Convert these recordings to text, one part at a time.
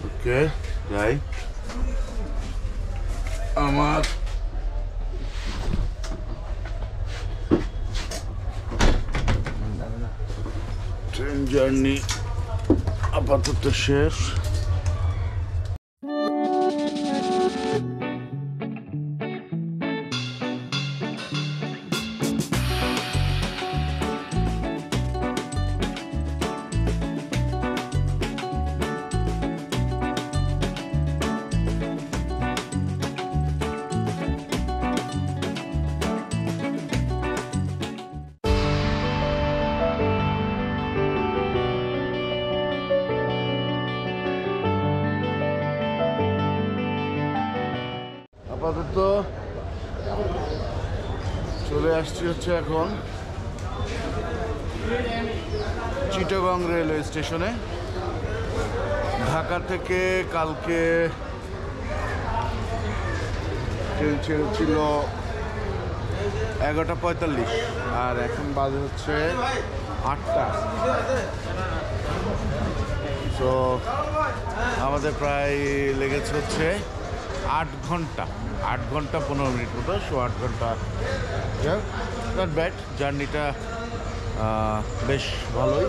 ওকে যাই। আমার train journey আপাতত শেষ। আপাতত চলে আসছি হচ্ছে এখন চিটাগং রেলওয়ে স্টেশনে। ঢাকা থেকে কালকে ট্রেন ছেড়েছিল 11:45 আর এখন বাজে হচ্ছে 8টা। তো আমাদের প্রায় লেগেছে হচ্ছে 8 ঘন্টা 15 মিনিট মতো, 8 ঘন্টা। নট ব্যাড, জার্নিটা বেশ ভালোই,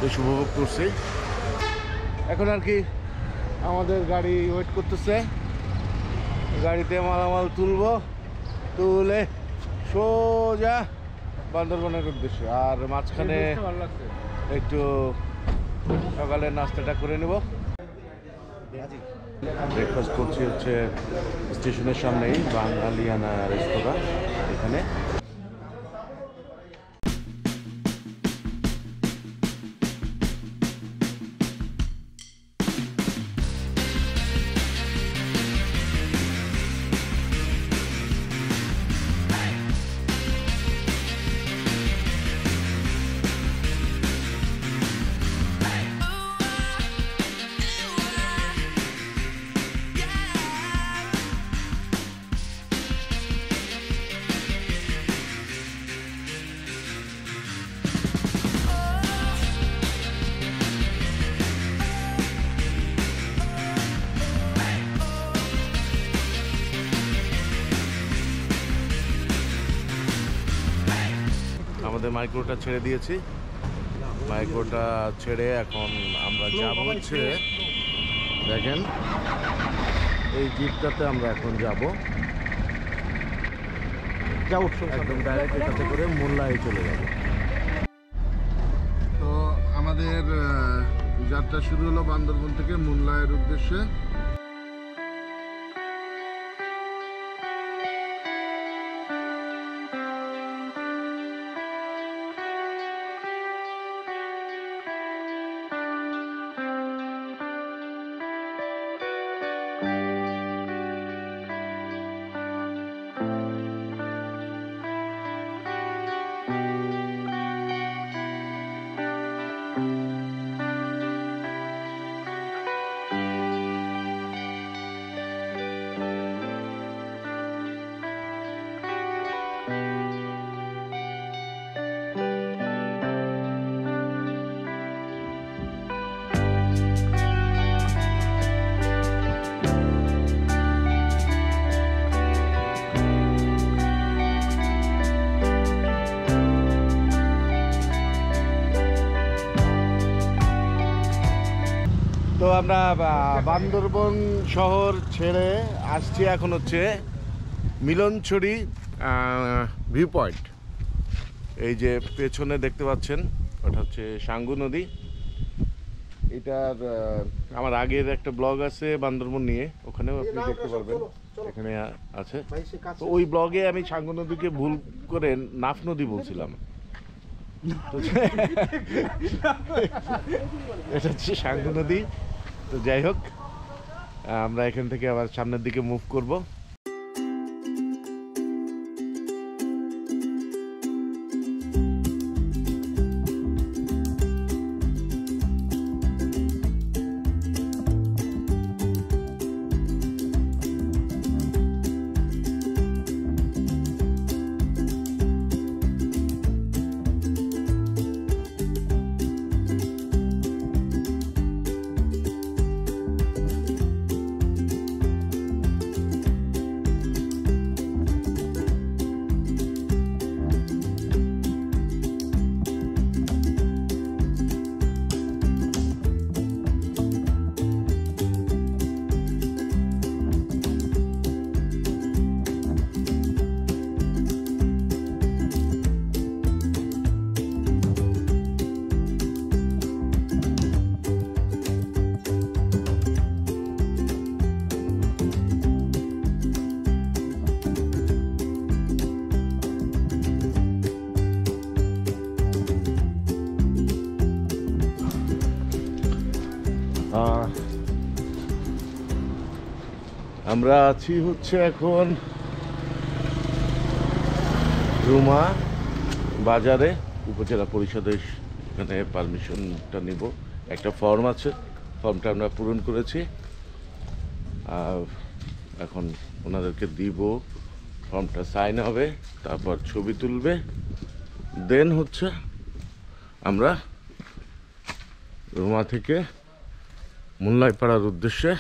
বেশ উপভোগ করছি। এখন আর কি আমাদের গাড়ি ওয়েট করতেছে, গাড়িতে মালামাল তুলে সোজা বান্দরবনের উদ্দেশ্যে। আর মাঝখানে একটু সকালের নাস্তাটা করে নেব। ব্রেকফাস্ট করছি হচ্ছে স্টেশনের সামনেই বাঙালিয়ানা রেস্তোরাঁ, এখানে। আমাদের মাইক্রোটা ছেড়ে দিয়েছি, মাইক্রোটা ছেড়ে এখন আমরা যাব হচ্ছে, দেখেন এই জিপটাতে আমরা এখন যাব একদম ডাইরেক্ট এটাতে করে মোল্লায় চলে যাব। তো আমাদের যাত্রা শুরু হলো বান্দরবন থেকে মোল্লায়ের উদ্দেশ্যে। তো আমরা বান্দরবন শহর ছেড়ে আসছি এখন হচ্ছে মিলনছড়ি ভিউ পয়েন্ট। এই যে পেছনে দেখতে পাচ্ছেন ওটা হচ্ছে সাঙ্গু নদী। এটার আমার আগের একটা ব্লগ আছে বান্দরবন নিয়ে, ওখানেও আপনি দেখতে পারবেন, এখানে আছে। তো ওই ব্লগে আমি সাঙ্গু নদীকে ভুল করে নাফ নদী বলছিলাম, এটা হচ্ছে সাঙ্গু নদী। তো যাই হোক, আমরা এখান থেকে আবার সামনের দিকে মুভ করব। আমরা আছি হচ্ছে এখন রুমা বাজারে, উপজেলা পরিষদের এখানে পারমিশনটা নিব। একটা ফর্ম আছে, ফর্মটা আমরা পূরণ করেছি, আর এখন ওনাদেরকে দিব, ফর্মটা সাইন হবে, তারপর ছবি তুলবে, দেন হচ্ছে আমরা রুমা থেকে মুল্লাইপাড়ার উদ্দেশ্যে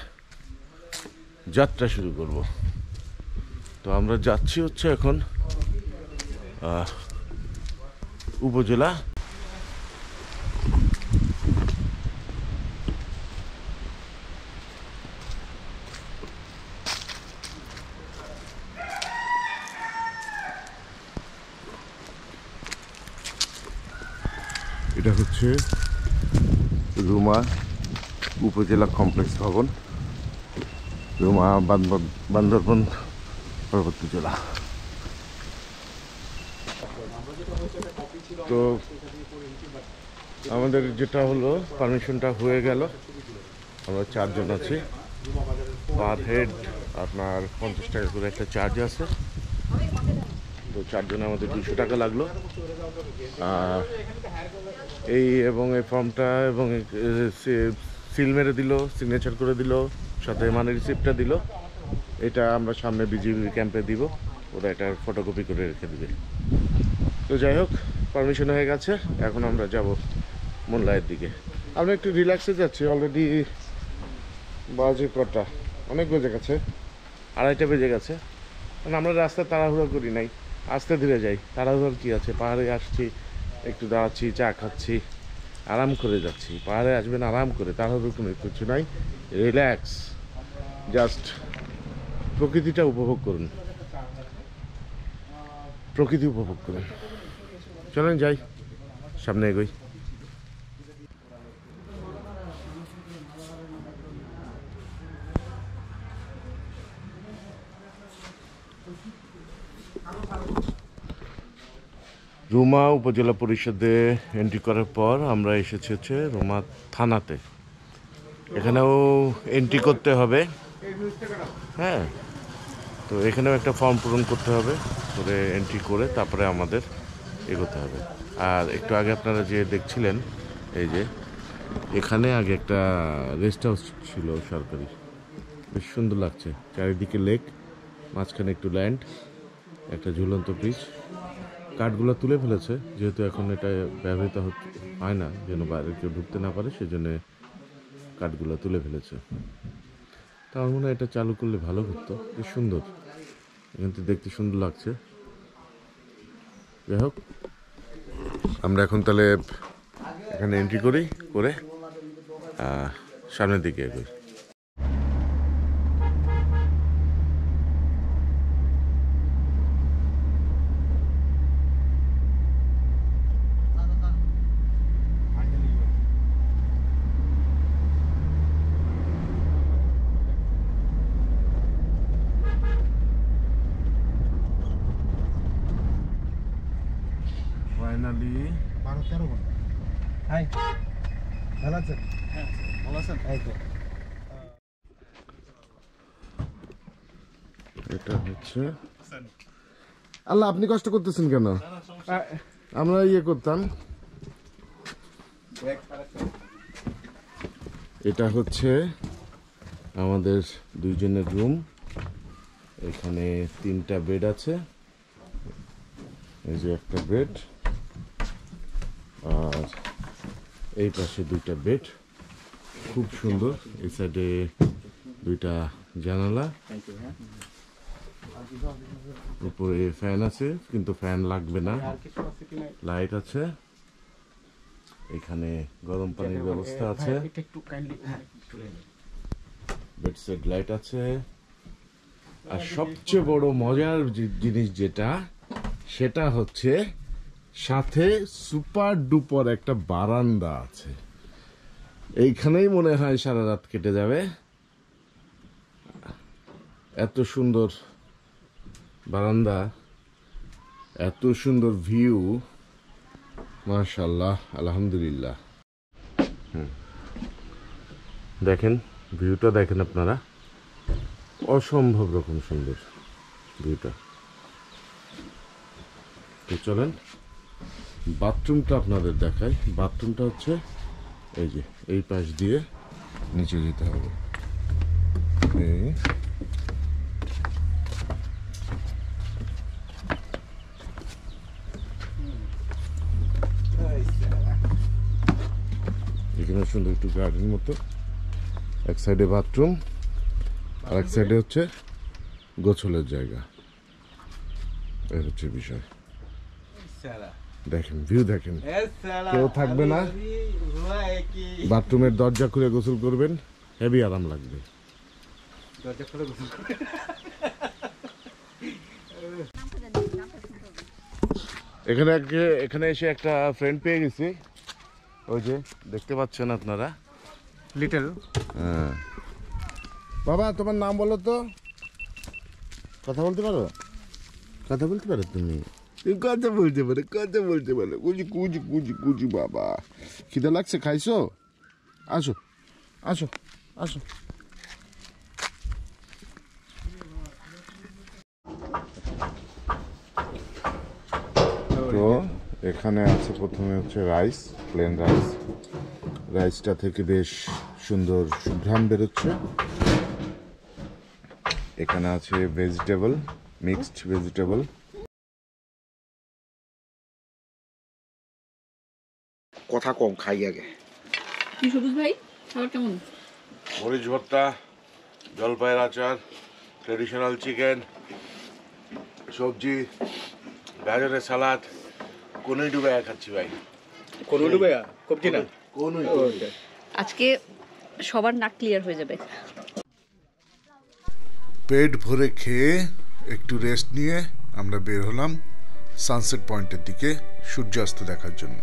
যাত্রা শুরু করব। তো আমরা যাচ্ছি হচ্ছে এখন উপজেলা। এটা হচ্ছে রুমা উপজেলা কমপ্লেক্স ভবন, রুমা বান্দরবন পার্বত্য জেলা। তো আমাদের যেটা হলো, পারমিশনটা হয়ে গেল, আমরা 4 জন আছি। পার হেড আপনার 50 টাকা করে একটা চার্জ আছে। তো 4 জনে আমাদের 200 টাকা লাগলো। এই এবং এই ফর্মটা এবং সিল মেরে দিল, সিগনেচার করে দিল, সাথে মানে রিসিপ্টটা দিল। এটা আমরা সামনে বিজিবি ক্যাম্পে দিব, ওরা এটা ফটোকপি করে রেখে দিবে। তো যাই হোক, পারমিশন হয়ে গেছে, এখন আমরা যাব মোল্লায়ের দিকে। আমরা একটু রিল্যাক্সে যাচ্ছি, অলরেডি বাজে কটা, অনেক বেজে গেছে, 2:30 বেজে গেছে। কারণ আমরা রাস্তায় তাড়াহুড়ো করি নাই, আস্তে ধীরে যাই। তাড়াহুড়োর কী আছে, পাহাড়ে আসছি, একটু দাঁড়াচ্ছি, চা খাচ্ছি, আরাম করে যাচ্ছি। পাহাড়ে আসবেন আরাম করে, তাড়াহুড়ো কোনো কিছু নাই, রিল্যাক্স, জাস্ট প্রকৃতিটা উপভোগ করুন, প্রকৃতি উপভোগ করুন। চলেন যাই, সামনে এগোই। রুমা উপজেলা পরিষদে এন্ট্রি করার পর আমরা এসেছি হচ্ছে রুমা থানাতে। এখানেও এন্ট্রি করতে হবে, হ্যাঁ। তো এখানেও একটা ফর্ম পূরণ করতে হবে, করে এন্ট্রি করে তারপরে আমাদের এগোতে হবে। আর একটু আগে আপনারা যে দেখছিলেন, এই যে এখানে আগে একটা রেস্ট হাউস ছিল সরকারি, বেশ সুন্দর লাগছে। চারিদিকে লেক, মাঝখানে একটু ল্যান্ড, একটা ঝুলন্ত ব্রিজ। কাঠগুলো তুলে ফেলেছে, যেহেতু এখন এটা ব্যবহৃত হয় না, যেন বাইরে কেউ ঢুকতে না পারে, সেজন্য কাঠগুলো তুলে ফেলেছে। তা আমার মনে হয় এটা চালু করলে ভালো করতো, বেশ সুন্দর, এখান থেকে দেখতে সুন্দর লাগছে। যাই হোক, আমরা এখন তাহলে এখানে এন্ট্রি করি, করে সামনের দিকে এগোই। ফাইনালি 12-13 ঘন্টা। হাই, ভালো আছেন? হ্যাঁ, ভালো আছেন? এই তো। এটা হচ্ছে, আল্লাহ আপনি কষ্ট করতেছেন কেন? আমরা ইয়ে করতাম। এটা হচ্ছে আমাদের 2 জনের রুম। এখানে 3টা বেড আছে, এই যে একটা বেড, আর এই পাশে 2টা বেড, খুব সুন্দর। এই সাইডে 2টা জানালা, উপরে ফ্যান আছে, কিন্তু ফ্যান লাগবে না, লাইট আছে। এখানে গরম পানির ব্যবস্থা আছে, বেডসাইড লাইট আছে। আর সবচেয়ে বড় মজার জিনিস যেটা, সেটা হচ্ছে সাথে সুপার ডুপার একটা বারান্দা আছে। এইখানেই মনে হয় সারা রাত কেটে যাবে, এত সুন্দর বারান্দা, এত সুন্দর ভিউ, মাশাআল্লাহ, আলহামদুলিল্লাহ। দেখেন ভিউটা, দেখেন আপনারা, অসম্ভব রকম সুন্দর ভিউটা। তো চলেন বাথরুমটা আপনাদের দেখাই। বাথরুমটা হচ্ছে এই যে এই পাশ দিয়ে নিচে যেতে হবে। এখানে সুন্দর একটু গার্ডেন মতো, এক সাইডে বাথরুম আর এক সাইডে হচ্ছে গোছলের জায়গা। এই হচ্ছে বিষয়। দেখেন ভিউ, দেখেন কেউ থাকবে না, বাথরুমের দরজা খুলে গোসল করবেন, হেভি আরাম লাগবে। এখানে এসে একটা ফ্রেন্ড পেয়ে গেছি, ওই যে দেখতে পাচ্ছেন আপনারা, লিটল। হ্যাঁ বাবা, তোমার নাম বলো তো। কথা বলতে পারো? কথা বলতে পারো তুমি? কথা বলতে পারো, কথা বলতে পারো। কুচি কুচি কুচি কুচি বাবা, খিদে লাগছে, খাইছো? আসো আসো আসো। তো এখানে আছে প্রথমে হচ্ছে রাইস, প্লেন রাইস। রাইসটা থেকে বেশ সুন্দর সুঘ্রাণ বেরোচ্ছে। এখানে আছে ভেজিটেবল, মিক্সড ভেজিটেবল। কথা কম, খাই আগে। কি সবুজ ভাই, খাবার কেমন? মরিচ ভর্তা, জলপাইয়ের আচার, ট্রেডিশনাল চিকেন, সবজি, গাজরের সালাদ, কোনোই ডুবে খাচ্ছি ভাই। কোন ডুবে কবজি না? কোনোই। আজকে সবার নাক ক্লিয়ার হয়ে যাবে। পেট ভরে খেয়ে একটু রেস্ট নিয়ে আমরা বের হলাম সানসেট পয়েন্টের দিকে সূর্যাস্ত দেখার জন্য।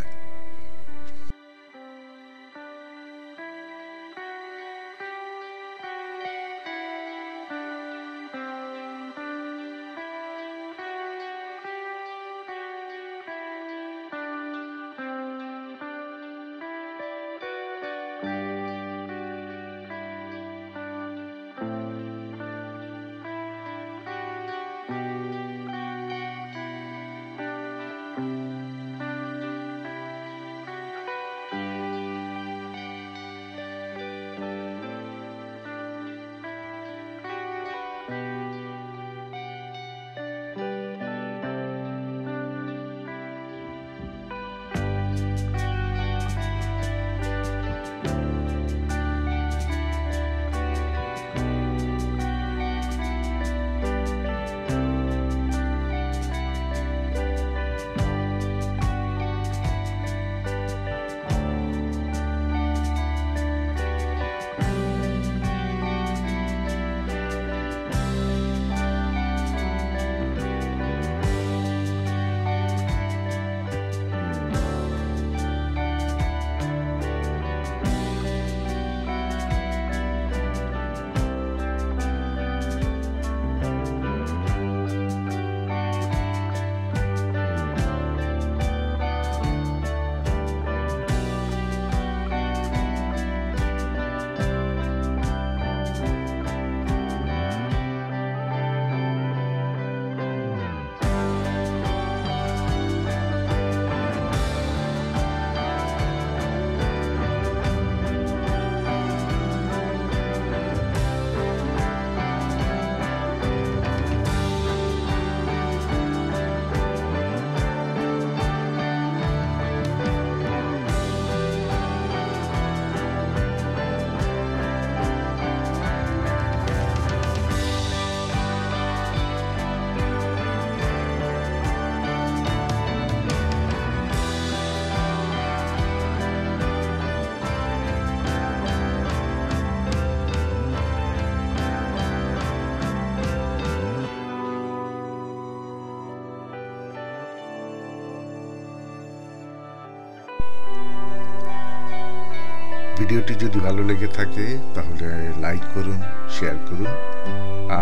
ভিডিওটি যদি ভালো লেগে থাকে তাহলে লাইক করুন, শেয়ার করুন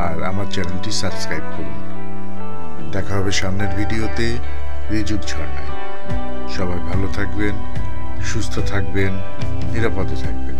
আর আমার চ্যানেলটি সাবস্ক্রাইব করুন। দেখা হবে সামনের ভিডিওতে রিজুক ঝর্ণায়। সবাই ভালো থাকবেন, সুস্থ থাকবেন, নিরাপদে থাকবেন।